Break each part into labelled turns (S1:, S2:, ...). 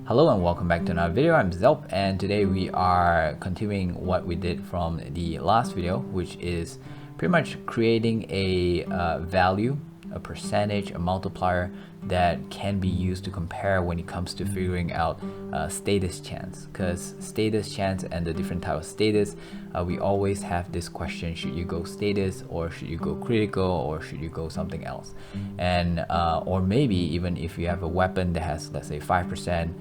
S1: Hello and welcome back to another video. I'm Zelp, and today we are continuing what we did from the last video, which is pretty much creating a value, a percentage, a multiplier that can be used to compare when it comes to figuring out status chance. Because status chance and the different type of status, we always have this question: should you go status, or should you go critical, or should you go something else? And or maybe even if you have a weapon that has, let's say, 5%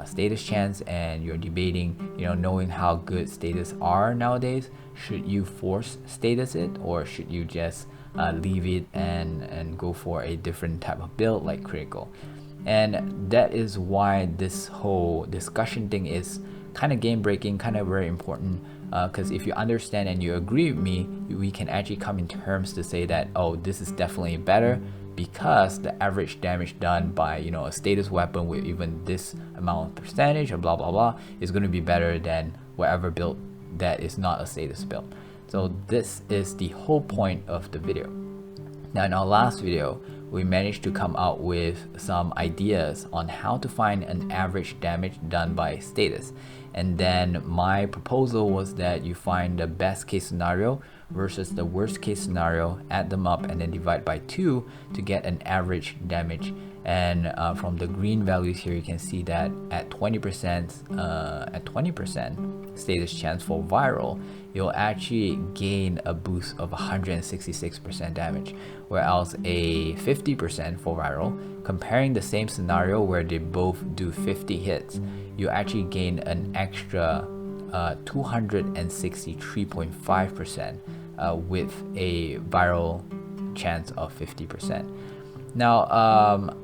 S1: status chance, and you're debating, knowing how good status are nowadays, should you force status it, or should you just leave it and go for a different type of build like critical? And that is why this whole discussion thing is kind of game breaking, kind of very important, because if you understand and you agree with me, we can actually come in terms to say that, oh, this is definitely better, because the average damage done by a status weapon with even this amount of percentage or blah blah blah is going to be better than whatever build that is not a status build. So this is the whole point of the video. Now, in our last video, we managed to come out with some ideas on how to find an average damage done by status. And then my proposal was that you find the best case scenario versus the worst case scenario, add them up, and then divide by 2 to get an average damage. And from the green values here, you can see that at 20% status chance for viral, you'll actually gain a boost of 166% damage, whereas a 50% for viral, comparing the same scenario where they both do 50 hits, you actually gain an extra 263.5% with a viral chance of 50%. Now,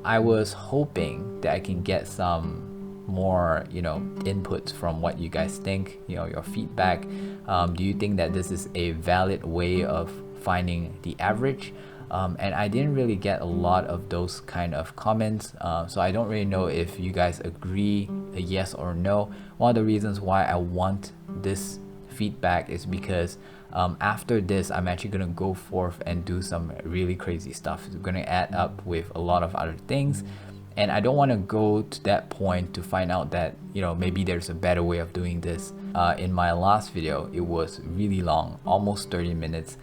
S1: I was hoping that I can get some more, inputs from what you guys think, your feedback. Do you think that this is a valid way of finding the average? And I didn't really get a lot of those kind of comments, so I don't really know if you guys agree, a yes or no. One of the reasons why I want this feedback is because after this, I'm actually gonna go forth and do some really crazy stuff. It's gonna add up with a lot of other things, and I don't want to go to that point to find out that maybe there's a better way of doing this. In my last video, it was really long, almost 30 minutes.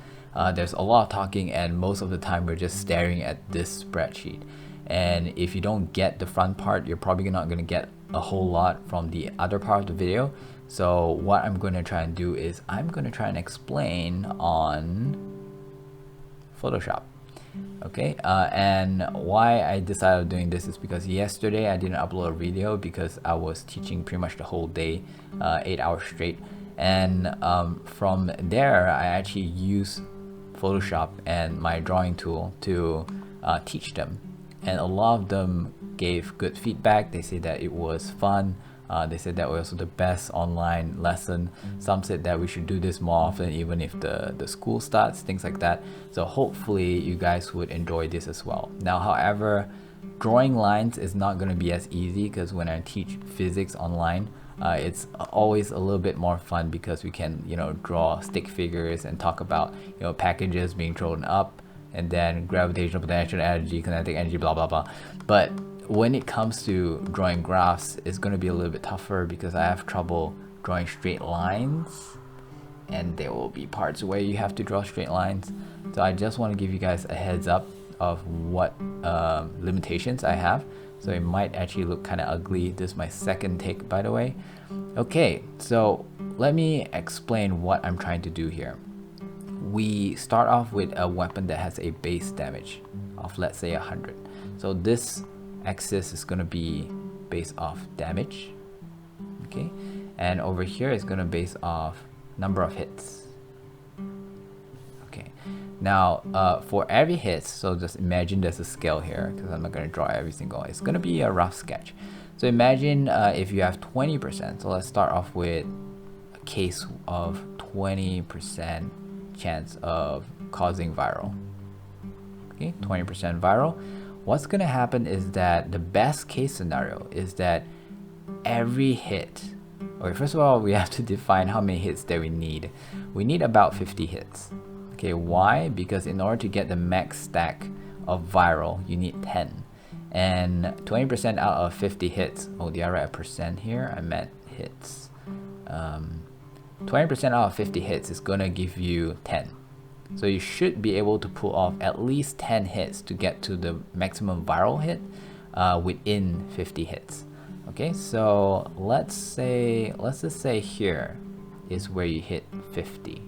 S1: There's a lot of talking, and most of the time we're just staring at this spreadsheet. And if you don't get the front part, you're probably not going to get a whole lot from the other part of the video. So what I'm going to try and do is I'm going to try and explain on Photoshop. Okay, and why I decided doing this is because yesterday I didn't upload a video because I was teaching pretty much the whole day, 8 hours straight. And from there, I actually use Photoshop and my drawing tool to teach them, and a lot of them gave good feedback. They said that it was fun. They said that was also the best online lesson. Some said that we should do this more often, even if the school starts, things like that. So hopefully you guys would enjoy this as well. Now, however, drawing lines is not going to be as easy, because when I teach physics online, it's always a little bit more fun because we can draw stick figures and talk about packages being thrown up, and then gravitational potential energy, kinetic energy, blah blah blah. But when it comes to drawing graphs, it's going to be a little bit tougher because I have trouble drawing straight lines, and there will be parts where you have to draw straight lines. So I just want to give you guys a heads up of what limitations I have. So it might actually look kind of ugly. This is my second take, by the way. Okay, so let me explain what I'm trying to do here. We start off with a weapon that has a base damage of, let's say, 100. So this axis is going to be based off damage, okay, and over here is going to base off number of hits. Okay, now for every hit, so just imagine there's a scale here, because I'm not going to draw every single. It's going to be a rough sketch. So imagine if you have 20%. So let's start off with a case of 20% chance of causing viral. Okay, 20% viral. What's going to happen is that the best case scenario is that every hit, okay, first of all, we have to define how many hits that we need. We need about 50 hits. Okay, why? Because in order to get the max stack of viral, you need 10. and 20% out of 50 hits. Oh, did I write a percent here? I meant hits. 20% out of 50 hits is gonna give you 10. So you should be able to pull off at least 10 hits to get to the maximum viral hit within 50 hits. Okay, so let's just say here is where you hit 50.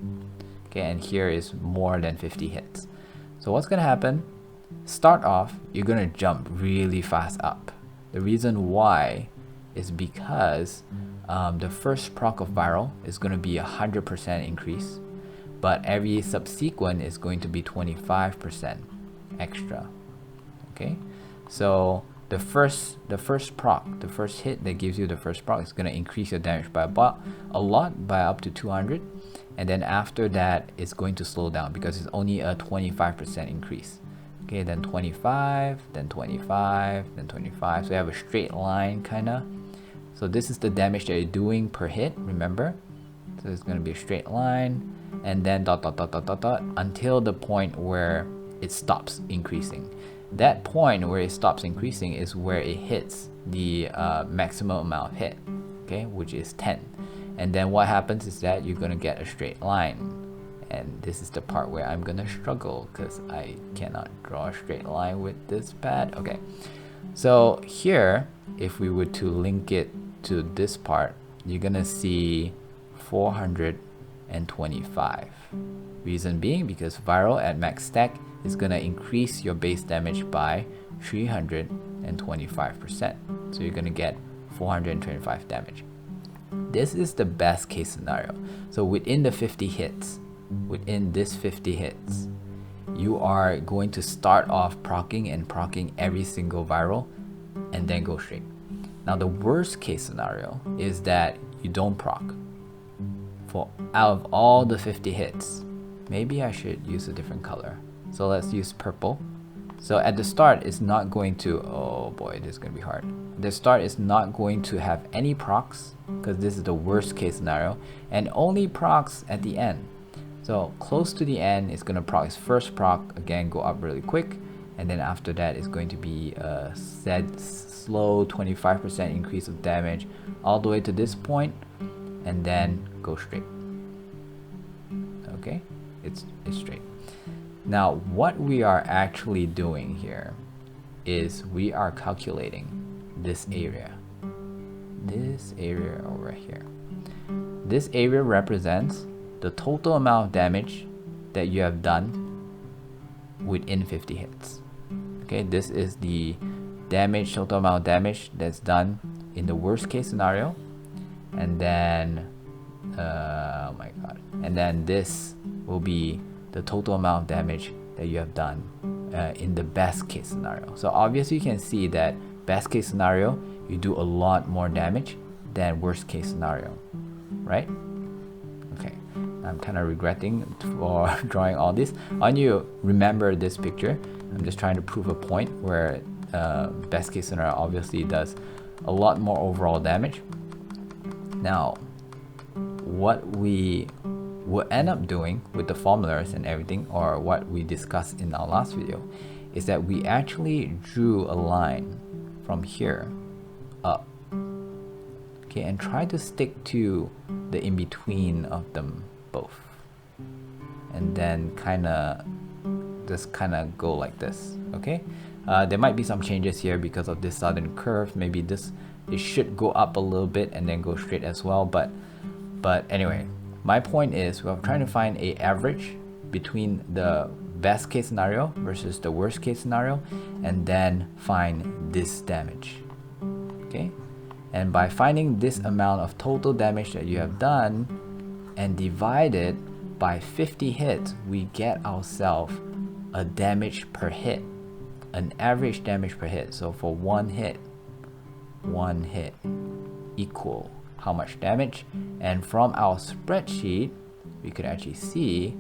S1: Okay, and here is more than 50 hits. So what's gonna happen? Start off, you're gonna jump really fast up. The reason why is because the first proc of viral is gonna be 100% increase, but every subsequent is going to be 25% extra. Okay, so the first proc, the first hit that gives you the first proc is going to increase your damage by a lot, by up to 200, and then after that it's going to slow down because it's only a 25% increase. Okay, then 25, then 25, then 25. So you have a straight line kinda. So this is the damage that you're doing per hit, remember? So it's going to be a straight line, and then dot dot dot dot dot dot until the point where it stops increasing. That point where it stops increasing is where it hits the maximum amount of hit, okay, which is 10. And then what happens is that you're gonna get a straight line, and this is the part where I'm gonna struggle because I cannot draw a straight line with this pad. Okay, so here, if we were to link it to this part, you're gonna see 425. Reason being because viral at max stack is going to increase your base damage by 325%. So you're going to get 425 damage. This is the best case scenario. So within the 50 hits, within this 50 hits, you are going to start off procking and procking every single viral and then go straight. Now the worst case scenario is that you don't proc. For out of all the 50 hits, maybe I should use a different color. So let's use purple. So at the start, it's not going to, oh boy, this is going to be hard. The start is not going to have any procs because this is the worst case scenario, and only procs at the end. So close to the end, it's going to proc its first proc, again, go up really quick. And then after that, it's going to be a slow 25% increase of damage all the way to this point, and then go straight. Okay, it's straight. Now what we are actually doing here is we are calculating this area over here. This area represents the total amount of damage that you have done within 50 hits. Okay, this is the damage, total amount of damage that's done in the worst case scenario, and then oh my god, and then this will be the total amount of damage that you have done in the best case scenario. So obviously you can see that best case scenario, you do a lot more damage than worst case scenario, right? Okay, I'm kind of regretting for drawing all this. On you remember this picture, I'm just trying to prove a point where best case scenario obviously does a lot more overall damage. Now, what we will end up doing with the formulas and everything, or what we discussed in our last video, is that we actually drew a line from here up, okay, and try to stick to the in-between of them both, and then just kind of go like this. Okay, there might be some changes here because of this southern curve. Maybe it should go up a little bit and then go straight as well, but anyway, my point is we're trying to find a average between the best case scenario versus the worst case scenario, and then find this damage. Okay, and by finding this amount of total damage that you have done and divide it by 50 hits, we get ourselves a damage per hit, an average damage per hit. So for one hit equal how much damage, and from our spreadsheet we could actually see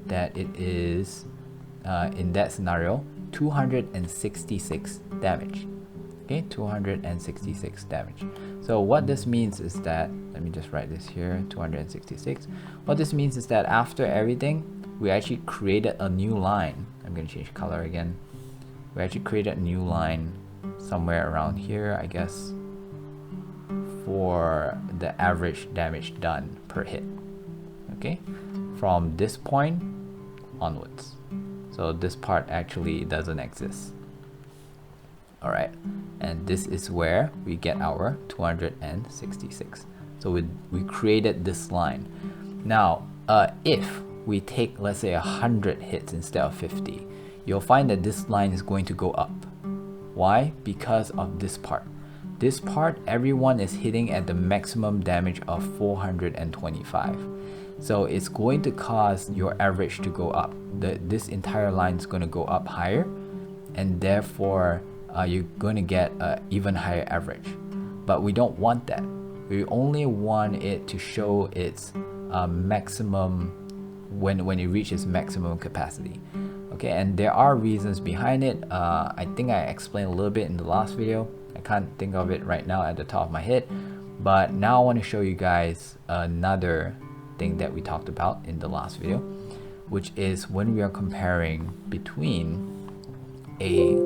S1: that it is in that scenario 266 damage. Okay, 266 damage. So what this means is that, let me just write this here, 266. What this means is that after everything, we actually created a new line. I'm going to change color again. We actually created a new line somewhere around here, I guess, for the average damage done per hit. Okay, from this point onwards. So this part actually doesn't exist. All right, and this is where we get our 266. So we created this line. Now, if we take, let's say, 100 hits instead of 50, you'll find that this line is going to go up. Why? Because of this part. This part, everyone is hitting at the maximum damage of 425. So it's going to cause your average to go up. This entire line is going to go up higher, and therefore you're going to get an even higher average. But we don't want that. We only want it to show its maximum when it reaches maximum capacity. Okay, and there are reasons behind it. I think I explained a little bit in the last video. I can't think of it right now at the top of my head, but now I want to show you guys another thing that we talked about in the last video, which is when we are comparing between a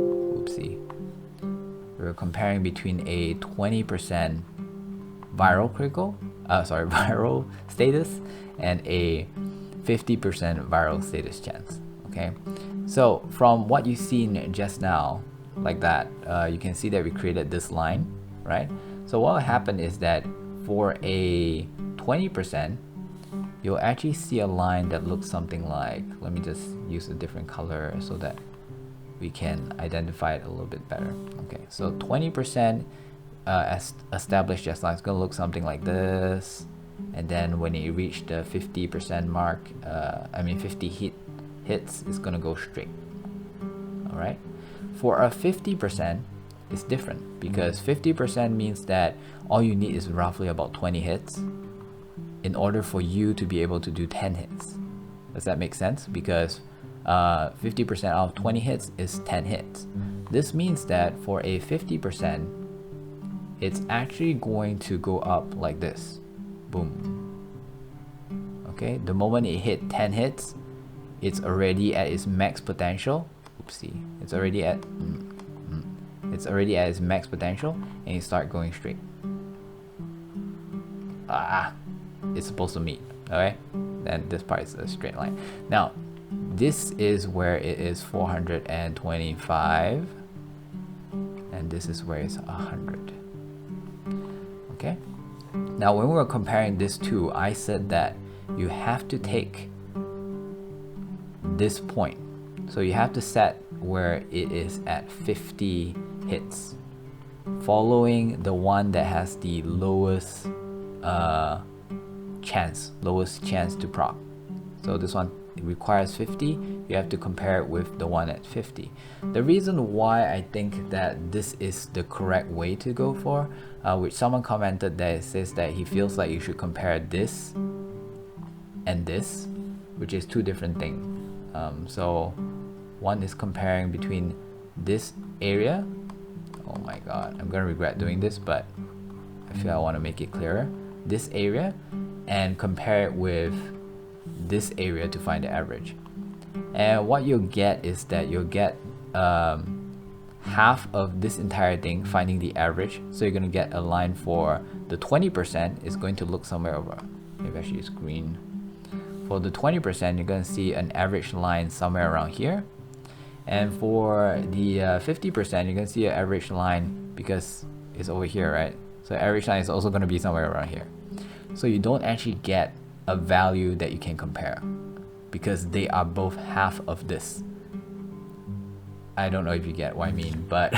S1: we're comparing between a 20% viral viral status and a 50% viral status chance. Okay, so from what you've seen just now, like that, you can see that we created this line, right? So what will happen is that for a 20%, you'll actually see a line that looks something like, let me just use a different color so that we can identify it a little bit better. Okay, so 20% as established just now, it's going to look something like this. And then when you reach the 50% mark, 50 hits, it's going to go straight. All right. For a 50%, it's different, because 50% means that all you need is roughly about 20 hits in order for you to be able to do 10 hits. Does that make sense? Because 50% out of 20 hits is 10 hits. This means that for a 50%, it's actually going to go up like this. Boom. Okay, the moment it hit 10 hits, it's already at its max potential. Oopsie, it's already at its max potential, and you start going straight. It's supposed to meet. Okay, then this part is a straight line. Now this is where it is 425, and this is where it's 100. Okay, now when we were comparing this two, I said that you have to take this point, so you have to set where it is at 50 hits, following the one that has the lowest chance to proc. So this one, it requires 50. You have to compare it with the one at 50. The reason why I think that this is the correct way to go for, which someone commented that it says that he feels like you should compare this and this, which is two different things. So one is comparing between this area. Oh my god, I'm gonna regret doing this, but I feel I want to make it clearer. This area, and compare it with this area to find the average. And what you'll get is that you'll get half of this entire thing, finding the average. So you're gonna get a line for the 20% is going to look somewhere over, maybe I should use green. For the 20%, you're gonna see an average line somewhere around here. And for the 50%, you're gonna see an average line because it's over here, right? So average line is also gonna be somewhere around here. So you don't actually get a value that you can compare because they are both half of this. I don't know if you get what I mean, but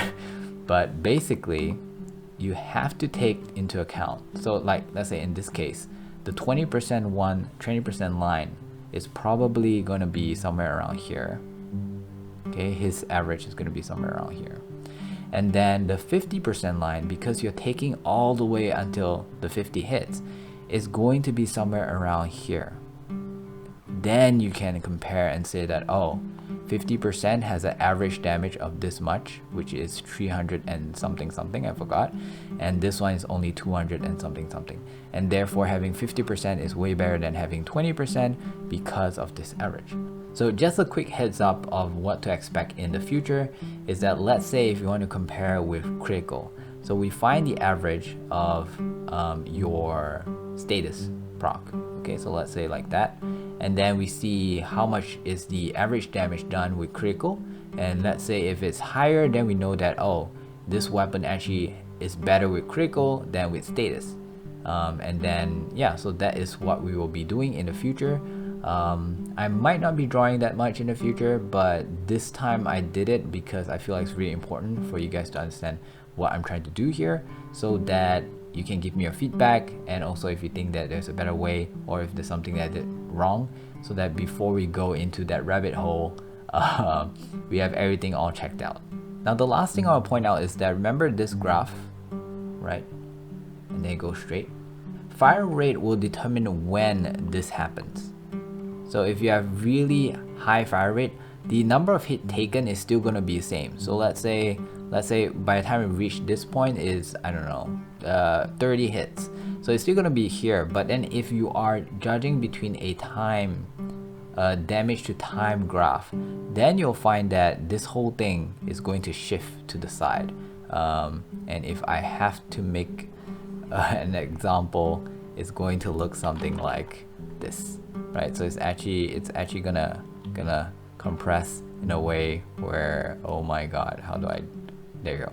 S1: basically you have to take into account. So like, let's say in this case, the 20% line is probably going to be somewhere around here. Okay, his average is going to be somewhere around here. And then the 50% line, because you're taking all the way until the 50 hits, is going to be somewhere around here. Then you can compare and say that, oh, 50% has an average damage of this much, which is 300 and something, I forgot. And this one is only 200 and something. And therefore having 50% is way better than having 20% because of this average. So just a quick heads up of what to expect in the future is that, let's say if you want to compare with critical, so we find the average of your status proc. Okay, so let's say like that, and then we see how much is the average damage done with critical, and let's say if it's higher, then we know that, oh, this weapon actually is better with critical than with status. And then yeah, so that is what we will be doing in the future. I might not be drawing that much in the future, but this time I did it because I feel like it's really important for you guys to understand what I'm trying to do here, so that you can give me your feedback, and also if you think that there's a better way, or if there's something that I did wrong, so that before we go into that rabbit hole, we have everything all checked out. Now the last thing I'll point out is that, remember this graph, right? And then go straight. Fire rate will determine when this happens. So if you have really high fire rate, the number of hit taken is still going to be the same. So let's say by the time we reach this point is, I don't know, 30 hits. So it's still going to be here. But then if you are judging between a time damage to time graph, then you'll find that this whole thing is going to shift to the side. And if I have to make an example, it's going to look something like this, right? So it's actually gonna compress in a way where, oh my god, how do I, there you go.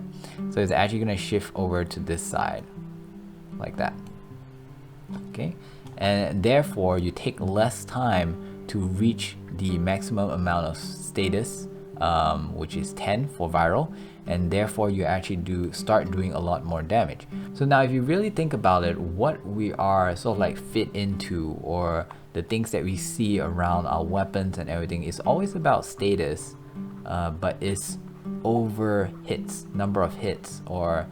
S1: So it's actually gonna shift over to this side like that. Okay, and therefore you take less time to reach the maximum amount of status, which is 10 for viral, and therefore you actually start doing a lot more damage. So now if you really think about it, what we are sort of like fit into, or the things that we see around our weapons and everything, is always about status, but it's over hits, number of hits, or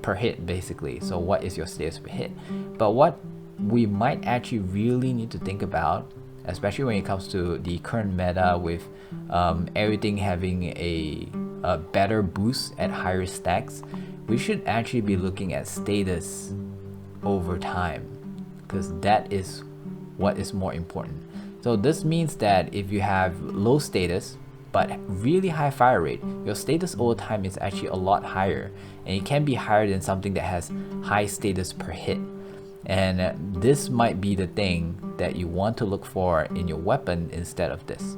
S1: per hit basically. So what is your status per hit? But what we might actually really need to think about, especially when it comes to the current meta with everything having a better boost at higher stacks, we should actually be looking at status over time, because that is what is more important. So this means that if you have low status but really high fire rate, your status over time is actually a lot higher, and it can be higher than something that has high status per hit. And this might be the thing that you want to look for in your weapon instead of this.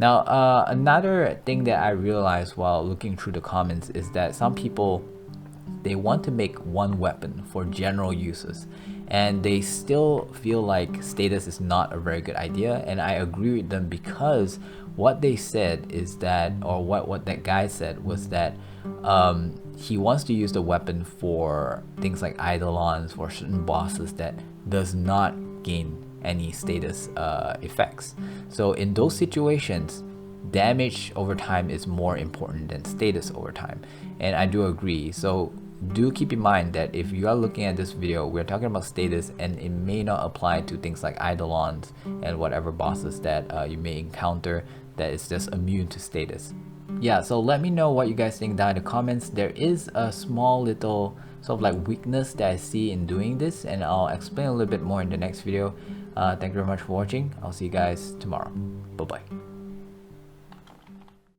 S1: Now, another thing that I realized while looking through the comments is that some people, they want to make one weapon for general uses, and they still feel like status is not a very good idea. And I agree with them, because what they said is that, or what that guy said was that he wants to use the weapon for things like eidolons, for certain bosses that does not gain any status effects. So in those situations, damage over time is more important than status over time, and I do agree. So do keep in mind that if you are looking at this video, we're talking about status, and it may not apply to things like eidolons and whatever bosses that you may encounter that is just immune to status. Yeah, so let me know what you guys think down in the comments. There is a small little sort of like weakness that I see in doing this, and I'll explain a little bit more in the next video. Thank you very much for watching. I'll see you guys tomorrow. Bye bye.